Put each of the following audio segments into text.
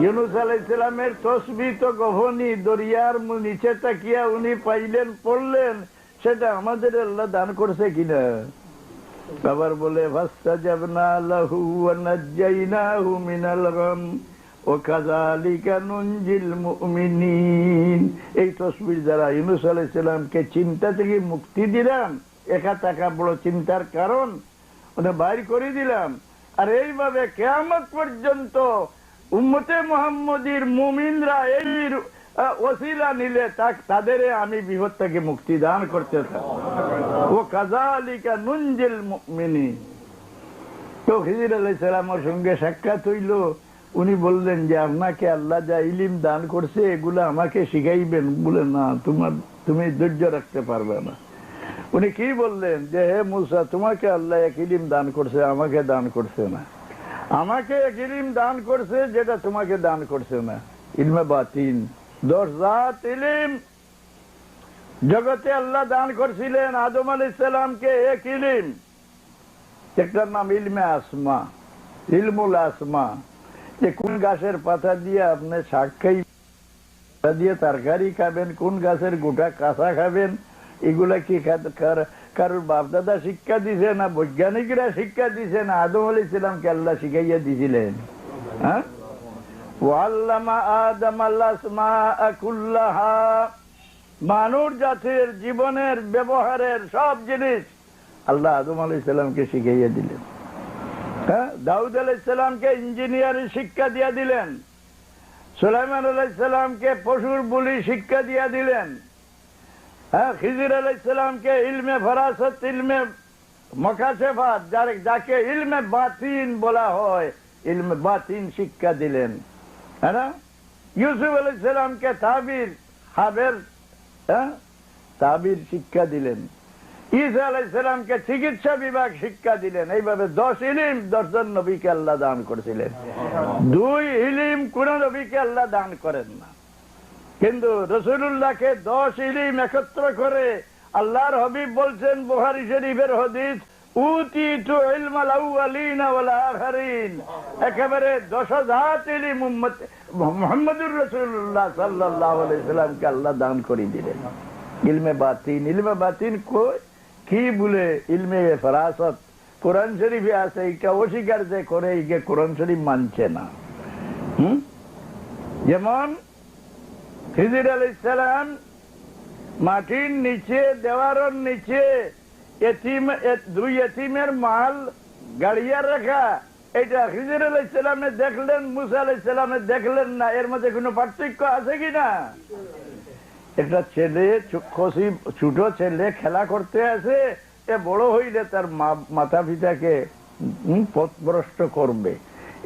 ইউনূস আলাইহিস সালামের তসবিহ তো গহনী দরিয়ার নিচে তাকিয়া উনি পাইলেন, পড়লেন, সেটা আমাদের আল্লাহ দান করছে কিনা? আবার বলে ফাস্তাজাবনা লাহু ওয়া নাজ্জাইনাহু মিনাল গাম ওয়া কাযালিকা নুনজিল মুমিনিন। এই তসবিহ দ্বারা ইউনূস আলাইহিস সালামকে চিন্তা থেকে মুক্তি দিলাম, একা টাকা বড় চিন্তার কারণ ওটা বাইর করে দিলাম। আর এইভাবে কিয়ামত পর্যন্ত উম্মতে মুহাম্মদীর মুমিনরা এই ওসিলা নিলে তাদের আমি বিপদ থেকে মুক্তি দান করতে থাকি। ও কাযালিকা নুনজিল মুমিনিন। তো খিজির আলাইহিস সালামের সঙ্গে সাক্ষাৎ হইল। উনি বললেন যে আপনাকে আল্লাহ যা ইলম দান করছে এগুলো আমাকে শিখাইবেন। বলে না, তুমি ধৈর্য রাখতে পারবে না। উনি কি বললেন যে হে মূসা, তোমাকে আল্লাহ এক ইলম দান করছে, আমাকে দান করছে না। আমাকে এক ইলম দান করছে যেটা তোমাকে দান করছে না, ইলমে বাতিন। 10 জাত ইলম জগতে আল্লাহ দান করছিলেন আদম আলাইহিস সালামকে এক ইলম, একটার নাম ইলমে আসমা, ইলমুল আসমা। যে কোন গাছের পাতা দিয়ে আপনি শাক খাইবেন, দিয়ে তরকারি খাবেন, কোন গাছের গোটা কাঁচা খাবেন, এগুলা কি কারোর বাপদাদা শিক্ষা দিছে না বৈজ্ঞানিকরা শিক্ষা দিছে না আদম আলাইহিস সালামকে আল্লাহ শিখাইয়া দিছিলেন? হ্যাঁ, ওয়াল্লামা আদম আল আসমাআ কুল্লাহা। মানব জাতির জীবনের ব্যবহারের সব জিনিস আল্লাহ আদম আলাইহিস সালামকে শিখাইয়া দিলেন। হ্যাঁ, দাউদ আলাইহিস সালামকে ইঞ্জিনিয়ারিং শিক্ষা দিয়া দিলেন, সুলাইমান আলাইহিস সালামকে পশুর বলি শিক্ষা দিয়া দিলেন। হ্যাঁ, খিজির আলাইহিস সালামকে ইলমে ফরাসত, ইলমে মুকাশেফাত, যাকে ইলমে বাতিন বলা হয়, ইলমে বাতিন শিক্ষা দিলেন। হ্যাঁ না, ইউসুফ আলাইহিস সালামকে তাবির, হাবের তাবির শিক্ষা দিলেন। ঈসা আলাইহিস সালামকে চিকিৎসা বিভাগ শিক্ষা দিলেন। এইভাবে 10 ইলম 10 জন নবীকে আল্লাহ দান করেছিলেন। 2 ইলম কোন নবীকে আল্লাহ দান করেন না। কিন্তু রাসূলুল্লাহকে 10 ইলম একত্র করে আল্লাহর হাবিব বলছেন বুখারী শরীফের হাদিস, উতিতু ইলমাল আউয়ালিন ওয়াল আখিরিন। একেবারে 10,000 ইলম মুহাম্মদুর রাসূলুল্লাহ সাল্লাল্লাহু আলাইহি সাল্লামকে আল্লাহ দান করে দিলেন। ইলমে বাতিন, ইলমে বাতিন কি বলে? ইলমে ফরাসত কোরআন শরীফে আছে, এটা অস্বীকার যে করে একে কোরআন শরীফ মানছে না। যেমন খিজির আলাইহিস সালাম মাটির নিচে, দেওয়ারের নিচে দুই এতিমের মাল গাড়িয়া রাখা, এটা খিজির আলাইহিস সালামে দেখলেন, মুসা আলাইহিস সালামে দেখলেন না। এর মধ্যে কোনো পার্থক্য আছে কিনা? একটা ছেলে, ছোট ছেলে খেলা করতে আছে, এ বড় হইলে তার মাতা পিতাকে পথভ্রষ্ট করবে।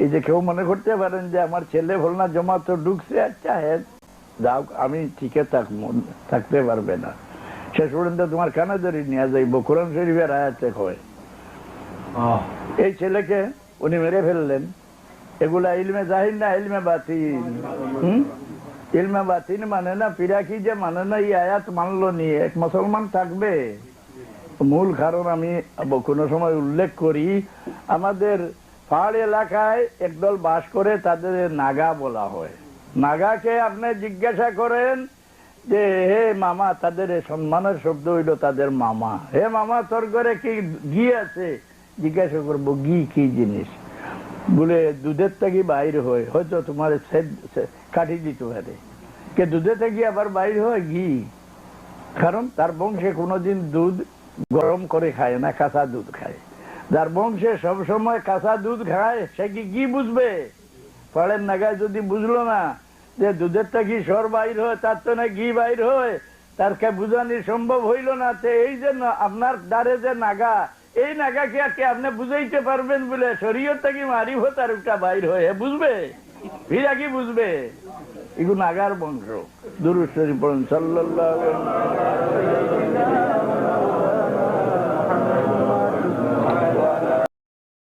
এই যে কেউ মনে করতে পারেন যে আমার ছেলে ভুল না জমা তো ঢুকছে, আচ্ছা হ্যাঁ যাও, আমি ঠিকই থাকতে পারবে না, শেষ পর্যন্ত তোমার কানে ধরে নিয়ে যাইব, কোরআন শরীফের আয়াতে হয়। এই ছেলেকে উনি মেরে ফেললেন। এগুলা ইলমে জাহির না ইলমে বাতিন? ইলমে বাতিন মানে না, পিরাকি যে মানে না, এই আয়াত মানলো নিয়ে এক মুসলমান থাকবে? মূল কারণ আমি কোনো সময় উল্লেখ করি, আমাদের পাহাড় এলাকায় একদল বাস করে, তাদের নাগা বলা হয়। নাগাকে আপনি জিজ্ঞাসা করেন যে হে মামা, তাদের সম্মানের শব্দ হইল তাদের মামা, হে মামা তোর ঘরে কি ঘি আছে? জিজ্ঞাসা করবো ঘি কি জিনিস? বলে দুধের থেকে বাইর হয়, হয়তো তোমার কাটি দিতে পারে। কে দুধে থেকে আবার বাইর হয় ঘি? কারণ তার বংশে কোনোদিন দুধ গরম করে খায় না, কাঁচা দুধ খায়। যার বংশে সবসময় কাঁচা দুধ খায় সে কি ঘি বুঝবে? পাড়ের নাগায় যদি বুঝলো না যে দুধের থেকে সর বাইর হয়, তার তো না ঘি বাইর হয়, তার কে বুঝানি সম্ভব হইল না। এই জন্য আপনার দ্বারে যে নাগা, এই নাগাকে আপনি বুঝাইতে পারবেন বলে শরীয়ত থেকে মারিফত আর একটা বাইর হয়, বুঝবে? ফিরা কি বুঝবে? এগুলো নাগার বংশ। দুরূদ শরীফ পড়ুন সাল্লাল্লাহু আলাইহি ওয়াসাল্লাম।